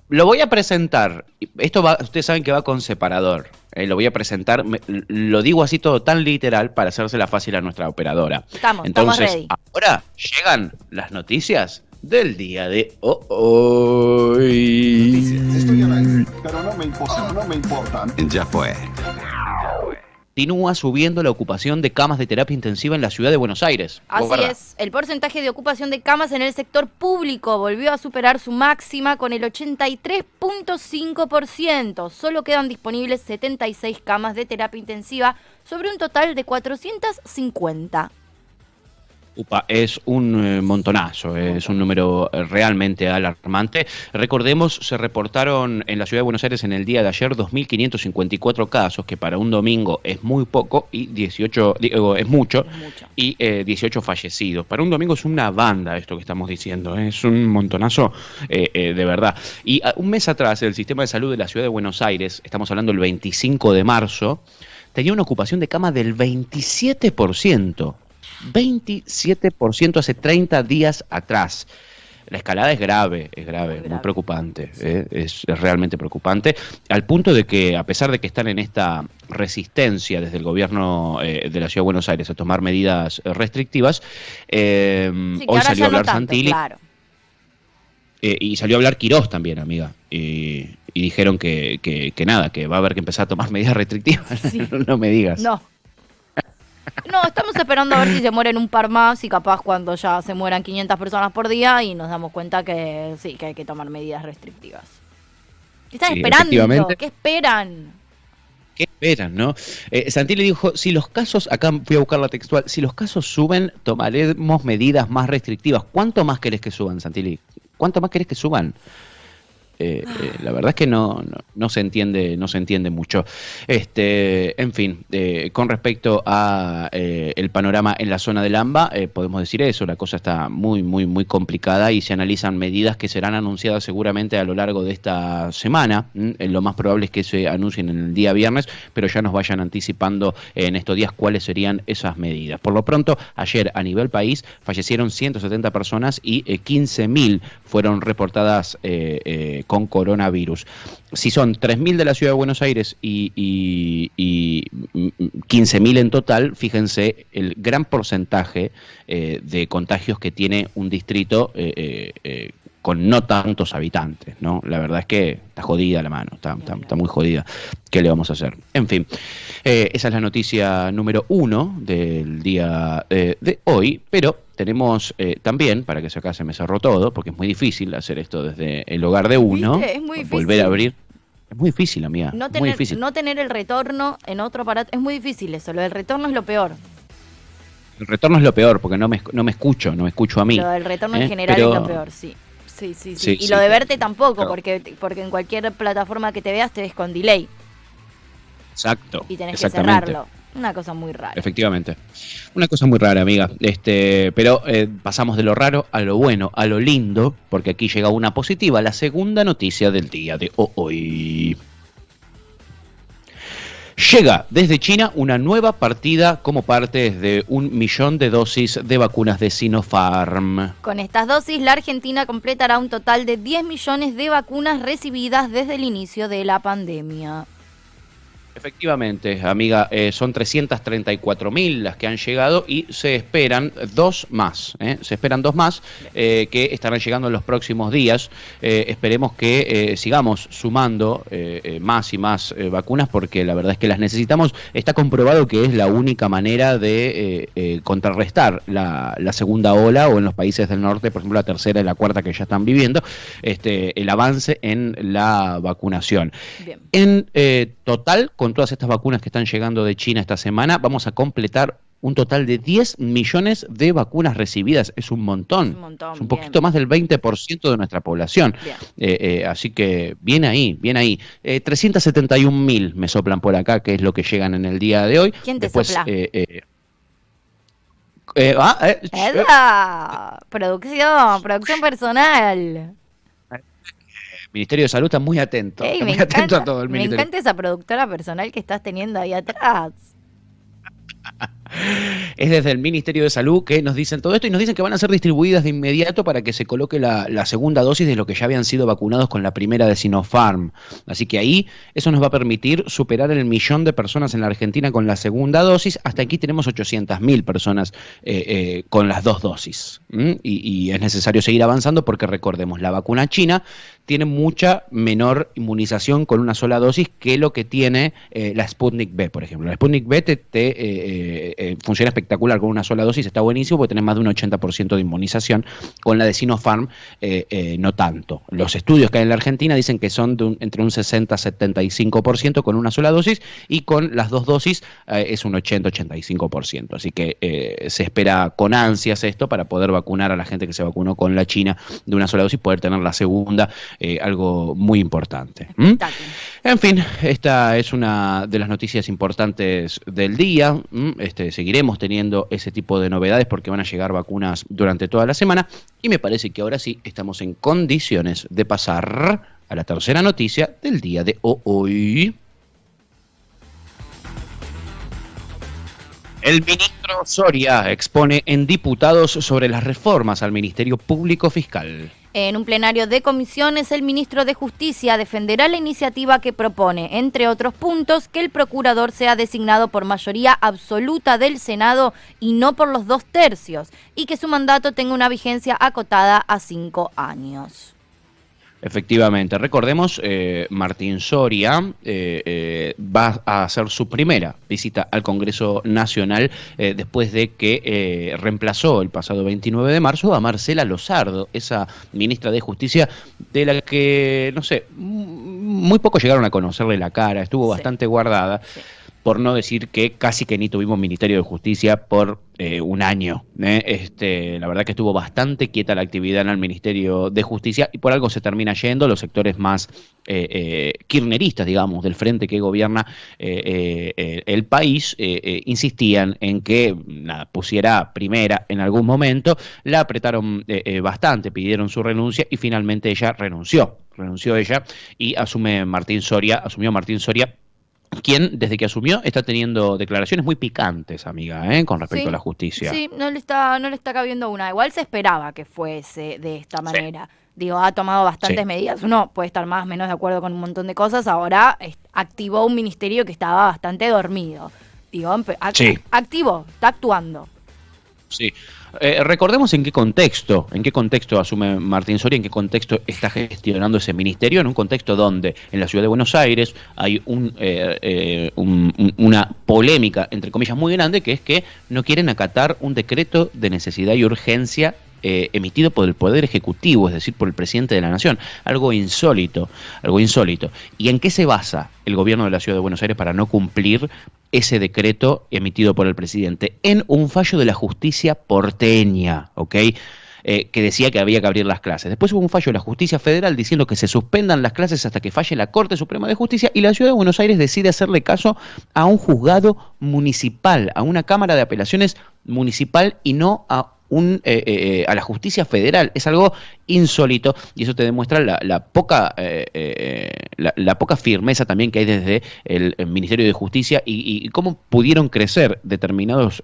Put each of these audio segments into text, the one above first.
Lo voy a presentar. Ustedes saben que va con separador. Lo voy a presentar. Lo digo así todo tan literal para hacérsela fácil a nuestra operadora. Estamos Entonces, ready. ahora llegan las noticias del día de hoy. Noticias, estoy al aire, pero no me importa, no me importa. Ya fue. Continúa subiendo la ocupación de camas de terapia intensiva en la ciudad de Buenos Aires. Así Guarda. es, el porcentaje de ocupación de camas en el sector público volvió a superar su máxima con el 83.5%. Solo quedan disponibles 76 camas de terapia intensiva sobre un total de 450. Upa, es un montonazo, es un número realmente alarmante. Recordemos, se reportaron en la ciudad de Buenos Aires en el día de ayer 2.554 casos, que para un domingo es muy poco, y 18, es mucho, y 18 fallecidos. Para un domingo es una banda esto que estamos diciendo, es un montonazo de verdad. Y un mes atrás el sistema de salud de la ciudad de Buenos Aires, estamos hablando del 25 de marzo, tenía una ocupación de cama del 27%. 27% hace 30 días atrás. La escalada es grave, muy preocupante, es realmente preocupante, al punto de que, a pesar de que están en esta resistencia desde el gobierno de la Ciudad de Buenos Aires a tomar medidas restrictivas, hoy salió a hablar Santilli, claro. Y salió a hablar Quirós también, amiga, y dijeron que nada, que va a haber que empezar a tomar medidas restrictivas. Sí. No me digas. No, estamos esperando a ver si se mueren un par más y capaz cuando ya se mueran 500 personas por día y nos damos cuenta que sí, que hay que tomar medidas restrictivas. ¿Qué están esperando? ¿Qué esperan? ¿Qué esperan, no? Santilli dijo, si los casos, acá fui a buscar la textual, si los casos suben, tomaremos medidas más restrictivas. ¿Cuánto más querés que suban, Santilli? ¿Cuánto más querés que suban? La verdad es que no se entiende mucho. En fin, con respecto a el panorama en la zona del AMBA, podemos decir eso, la cosa está muy complicada y se analizan medidas que serán anunciadas seguramente a lo largo de esta semana. Lo más probable es que se anuncien en el día viernes, pero ya nos vayan anticipando en estos días cuáles serían esas medidas. Por lo pronto, ayer a nivel país fallecieron 170 personas y 15.000 fueron reportadas con coronavirus. Si son 3.000 de la ciudad de Buenos Aires y 15.000 en total, fíjense el gran porcentaje de contagios que tiene un distrito con no tantos habitantes, ¿no? La verdad es que está jodida la mano, está muy jodida. ¿Qué le vamos a hacer? En fin, esa es la noticia número 1 del día de hoy, pero tenemos también, para que acá se me cerró todo, porque es muy difícil hacer esto desde el hogar de uno, es muy difícil. Volver a abrir. Es muy difícil, amiga. No tener el retorno en otro aparato, es muy difícil eso, lo del retorno es lo peor. El retorno es lo peor, porque no me escucho a mí. Lo del retorno en general es lo peor, sí. Sí. Y lo de verte tampoco, porque en cualquier plataforma que te veas te ves con delay. Exacto. Y tenés que cerrarlo. Una cosa muy rara. Efectivamente. Una cosa muy rara, amiga. Pero pasamos de lo raro a lo bueno, a lo lindo, porque aquí llega una positiva, la segunda noticia del día de hoy. Llega desde China una nueva partida como parte de 1 millón de dosis de vacunas de Sinopharm. Con estas dosis, la Argentina completará un total de 10 millones de vacunas recibidas desde el inicio de la pandemia. Efectivamente, amiga, son 334.000 las que han llegado y se esperan dos más. Se esperan dos más que estarán llegando en los próximos días. Esperemos que sigamos sumando más y más vacunas porque la verdad es que las necesitamos. Está comprobado que es la única manera de contrarrestar la segunda ola o en los países del norte, por ejemplo la tercera y la cuarta que ya están viviendo, el avance en la vacunación. Bien. En total, con todas estas vacunas que están llegando de China esta semana, vamos a completar un total de 10 millones de vacunas recibidas. Es un montón. Es un poquito más del 20% de nuestra población. Así que bien ahí. 371.000 me soplan por acá, que es lo que llegan en el día de hoy. ¿Quién te Después, sopla? Producción personal. Ministerio de Salud está muy atento. Atento a todo el ministerio. Me encanta esa productora personal que estás teniendo ahí atrás. Es desde el Ministerio de Salud que nos dicen todo esto y nos dicen que van a ser distribuidas de inmediato para que se coloque la segunda dosis de lo que ya habían sido vacunados con la primera de Sinopharm. Así que ahí eso nos va a permitir superar el 1.000.000 de personas en la Argentina con la segunda dosis. Hasta aquí tenemos 800.000 personas con las dos dosis. Y es necesario seguir avanzando porque recordemos, la vacuna china tiene mucha menor inmunización con una sola dosis que lo que tiene la Sputnik V, por ejemplo. La Sputnik V funciona espectacular con una sola dosis, está buenísimo porque tenés más de un 80% de inmunización. Con la de Sinopharm no tanto. Los estudios que hay en la Argentina dicen que son entre un 60-75% con una sola dosis y con las dos dosis es un 80-85%. Así que se espera con ansias esto para poder vacunar a la gente que se vacunó con la China de una sola dosis, poder tener la segunda, algo muy importante. En fin, esta es una de las noticias importantes del día. Seguiremos teniendo ese tipo de novedades porque van a llegar vacunas durante toda la semana y me parece que ahora sí estamos en condiciones de pasar a la tercera noticia del día de hoy. El ministro Soria expone en diputados sobre las reformas al Ministerio Público Fiscal. En un plenario de comisiones, el ministro de Justicia defenderá la iniciativa que propone, entre otros puntos, que el procurador sea designado por mayoría absoluta del Senado y no por los 2/3, y que su mandato tenga una vigencia acotada a 5 años. Efectivamente, recordemos, Martín Soria va a hacer su primera visita al Congreso Nacional después de que reemplazó el pasado 29 de marzo a Marcela Lozardo, esa ministra de Justicia de la que, no sé, muy poco llegaron a conocerle la cara, estuvo bastante guardada. Sí. Por no decir que casi que ni tuvimos Ministerio de Justicia por un año. La verdad que estuvo bastante quieta la actividad en el Ministerio de Justicia y por algo se termina yendo. Los sectores más kirchneristas, digamos, del frente que gobierna el país, insistían en que pusiera primera en algún momento. La apretaron bastante, pidieron su renuncia y finalmente ella renunció ella y asumió Martín Soria, quien desde que asumió está teniendo declaraciones muy picantes, amiga, con respecto a la justicia. Sí, no le está cabiendo una. Igual se esperaba que fuese de esta manera. Digo, ha tomado bastantes medidas. Uno puede estar más o menos de acuerdo con un montón de cosas. Ahora activó un ministerio que estaba bastante dormido. Digo, activó, está actuando. Sí. Recordemos en qué contexto asume Martín Soria, en qué contexto está gestionando ese ministerio, en un contexto donde en la ciudad de Buenos Aires hay una polémica, entre comillas, muy grande, que es que no quieren acatar un decreto de necesidad y urgencia emitido por el Poder Ejecutivo, es decir, por el presidente de la Nación. Algo insólito. ¿Y en qué se basa el gobierno de la Ciudad de Buenos Aires para no cumplir ese decreto emitido por el presidente? En un fallo de la justicia porteña, ¿ok? Que decía que había que abrir las clases. Después hubo un fallo de la justicia federal diciendo que se suspendan las clases hasta que falle la Corte Suprema de Justicia y la Ciudad de Buenos Aires decide hacerle caso a un juzgado municipal, a una Cámara de Apelaciones municipal y no a la justicia federal. Es algo insólito y eso te demuestra la poca firmeza también que hay desde el Ministerio de Justicia y cómo pudieron crecer determinados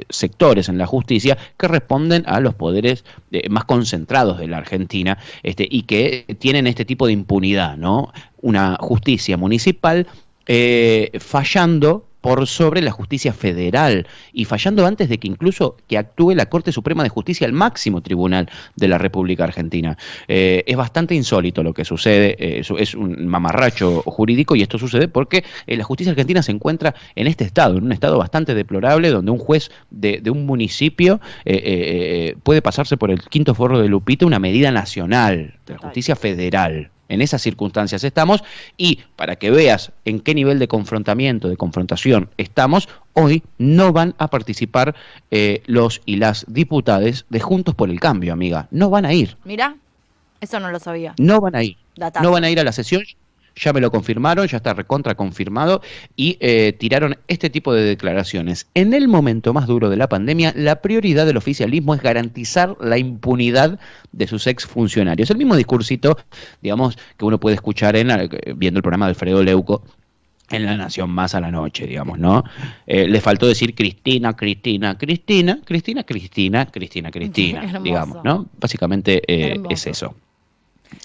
sectores en la justicia que responden a los poderes más concentrados de la Argentina y que tienen este tipo de impunidad, ¿no? Una justicia municipal fallando por sobre la justicia federal y fallando antes de que incluso que actúe la Corte Suprema de Justicia, el máximo tribunal de la República Argentina. Es bastante insólito lo que sucede, es un mamarracho jurídico y esto sucede porque la justicia argentina se encuentra en este estado, en un estado bastante deplorable donde un juez de un municipio puede pasarse por el quinto forro de Lupita una medida nacional de la justicia federal. En esas circunstancias estamos y para que veas en qué nivel de confrontamiento, de confrontación estamos, hoy no van a participar los y las diputadas de Juntos por el Cambio, amiga. No van a ir. Mira, eso no lo sabía. No van a ir. Datazo. No van a ir a la sesión. Ya me lo confirmaron, ya está recontra confirmado y tiraron este tipo de declaraciones. En el momento más duro de la pandemia, la prioridad del oficialismo es garantizar la impunidad de sus exfuncionarios. El mismo discursito, digamos, que uno puede escuchar viendo el programa de Alfredo Leuco en La Nación más a la noche, digamos, ¿no? Le faltó decir Cristina, Cristina, Cristina, Cristina, Cristina, Cristina, Cristina, digamos, Hermoso. ¿no? Básicamente es Hermoso. eso.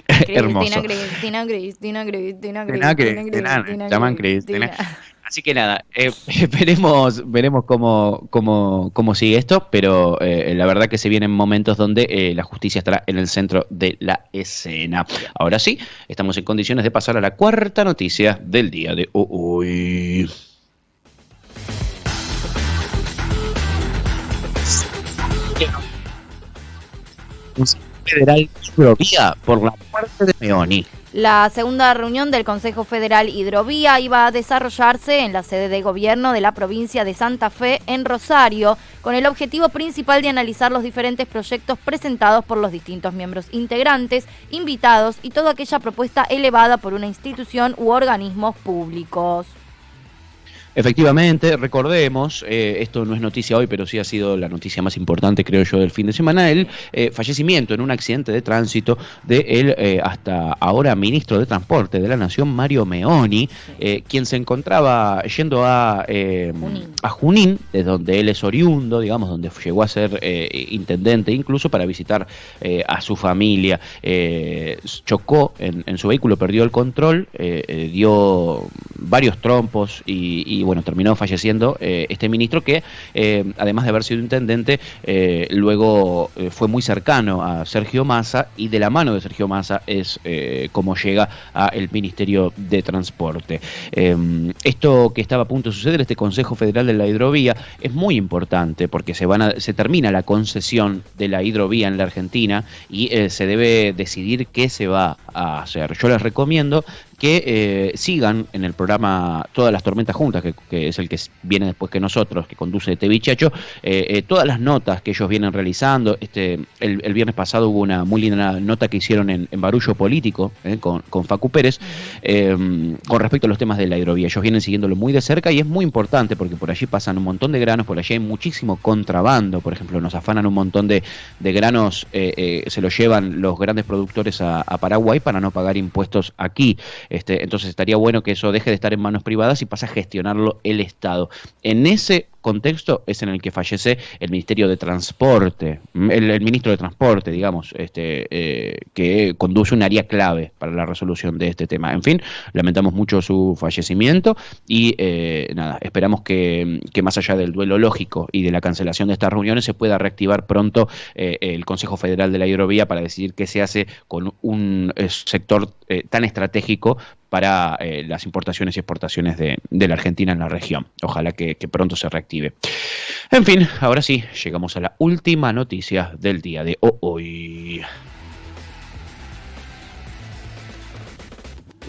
Cristina, Hermoso. Cristina, Cristina, Cristina, Cristina, Cristina, Cristina, Cristina, llaman Cristina. Cristina. Así que nada, veremos cómo sigue esto, pero la verdad que se vienen momentos donde la justicia estará en el centro de la escena. Ahora sí, estamos en condiciones de pasar a la cuarta noticia del día de hoy. Federal Hidrovía por la muerte de Meoni. La segunda reunión del Consejo Federal Hidrovía iba a desarrollarse en la sede de gobierno de la provincia de Santa Fe, en Rosario, con el objetivo principal de analizar los diferentes proyectos presentados por los distintos miembros integrantes, invitados y toda aquella propuesta elevada por una institución u organismos públicos. Efectivamente, recordemos, esto no es noticia hoy, pero sí ha sido la noticia más importante, creo yo, del fin de semana, el fallecimiento en un accidente de tránsito del hasta ahora ministro de Transporte de la Nación, Mario Meoni, quien se encontraba yendo a Junín, de donde él es oriundo, digamos, donde llegó a ser intendente, incluso para visitar a su familia. Chocó en su vehículo, perdió el control, dio varios trompos y bueno, terminó falleciendo este ministro que, además de haber sido intendente, luego fue muy cercano a Sergio Massa, y de la mano de Sergio Massa es como llega al Ministerio de Transporte. Esto que estaba a punto de suceder, este Consejo Federal de la Hidrovía, es muy importante porque se termina la concesión de la hidrovía en la Argentina y se debe decidir qué se va a hacer. Yo les recomiendo que sigan en el programa Todas las Tormentas Juntas, que es el que viene después que nosotros, que conduce TV Chacho, todas las notas que ellos vienen realizando. El viernes pasado hubo una muy linda nota que hicieron en Barullo Político, con Facu Pérez, con respecto a los temas de la hidrovía. Ellos vienen siguiéndolo muy de cerca y es muy importante porque por allí pasan un montón de granos, por allí hay muchísimo contrabando. Por ejemplo, nos afanan un montón de granos, se los llevan los grandes productores a Paraguay para no pagar impuestos aquí. Entonces estaría bueno que eso deje de estar en manos privadas y pase a gestionarlo el Estado. En ese contexto es en el que fallece el Ministerio de Transporte, el ministro de Transporte, digamos, que conduce un área clave para la resolución de este tema. En fin, lamentamos mucho su fallecimiento y nada, esperamos que más allá del duelo lógico y de la cancelación de estas reuniones se pueda reactivar pronto el Consejo Federal de la Hidrovía para decidir qué se hace con un sector tan estratégico para las importaciones y exportaciones de la Argentina en la región. Ojalá que pronto se reactive. En fin, ahora sí, llegamos a la última noticia del día de hoy.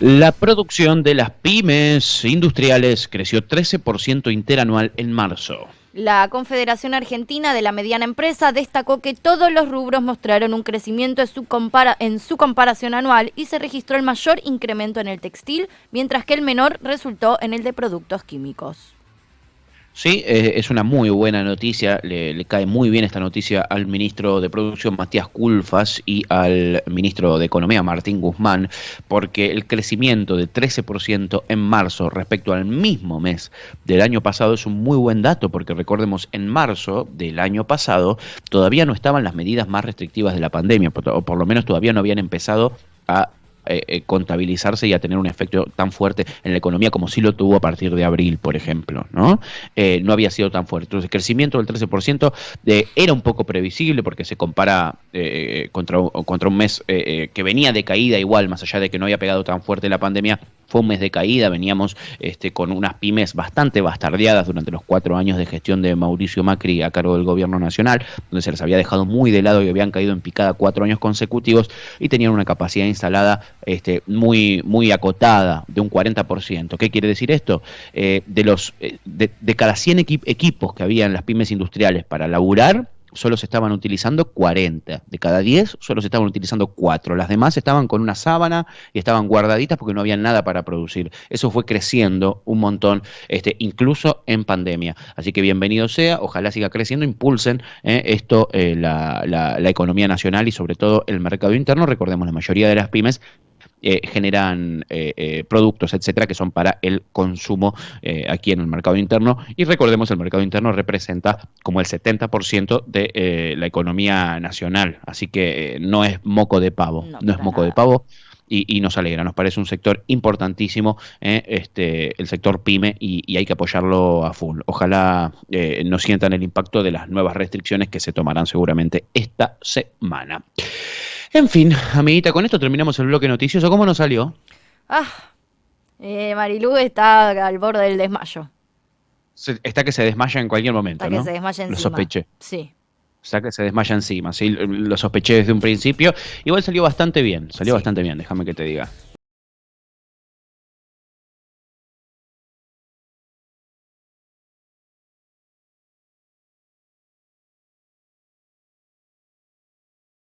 La producción de las pymes industriales creció 13% interanual en marzo. La Confederación Argentina de la Mediana Empresa destacó que todos los rubros mostraron un crecimiento en su comparación anual y se registró el mayor incremento en el textil, mientras que el menor resultó en el de productos químicos. Sí, es una muy buena noticia, le cae muy bien esta noticia al ministro de Producción Matías Culfas y al ministro de Economía Martín Guzmán, porque el crecimiento de 13% en marzo respecto al mismo mes del año pasado es un muy buen dato, porque recordemos, en marzo del año pasado todavía no estaban las medidas más restrictivas de la pandemia, o por lo menos todavía no habían empezado a contabilizarse y a tener un efecto tan fuerte en la economía como sí lo tuvo a partir de abril, por ejemplo, ¿no? No había sido tan fuerte. Entonces, el crecimiento del 13% era un poco previsible porque se compara contra un mes que venía de caída igual, más allá de que no había pegado tan fuerte la pandemia. Fue un mes de caída, veníamos con unas pymes bastante bastardeadas durante los 4 años de gestión de Mauricio Macri a cargo del gobierno nacional, donde se les había dejado muy de lado y habían caído en picada 4 años consecutivos y tenían una capacidad instalada muy acotada, de un 40%. ¿Qué quiere decir esto? De cada 100 equipos que había en las pymes industriales para laburar, solo se estaban utilizando 40. De cada 10, solo se estaban utilizando 4. Las demás estaban con una sábana y estaban guardaditas porque no había nada para producir. Eso fue creciendo un montón, incluso en pandemia. Así que bienvenido sea, ojalá siga creciendo, impulsen la economía nacional y sobre todo el mercado interno. Recordemos, la mayoría de las pymes generan productos, etcétera, que son para el consumo aquí en el mercado interno. Y recordemos, el mercado interno representa como el 70% de la economía nacional, así que no es moco de pavo, no es moco de pavo. Y nos alegra, nos parece un sector importantísimo, el sector pyme, y hay que apoyarlo a full. Ojalá no sientan el impacto de las nuevas restricciones que se tomarán seguramente esta semana. En fin, amiguita, con esto terminamos el bloque noticioso. ¿Cómo nos salió? Marilú está al borde del desmayo. Está que se desmaya en cualquier momento, está ¿no? Que se desmaya encima. Lo sospeché. Sí. O sea, que se desmaya encima, ¿sí? Lo sospeché desde un principio. Igual salió bastante bien, déjame que te diga.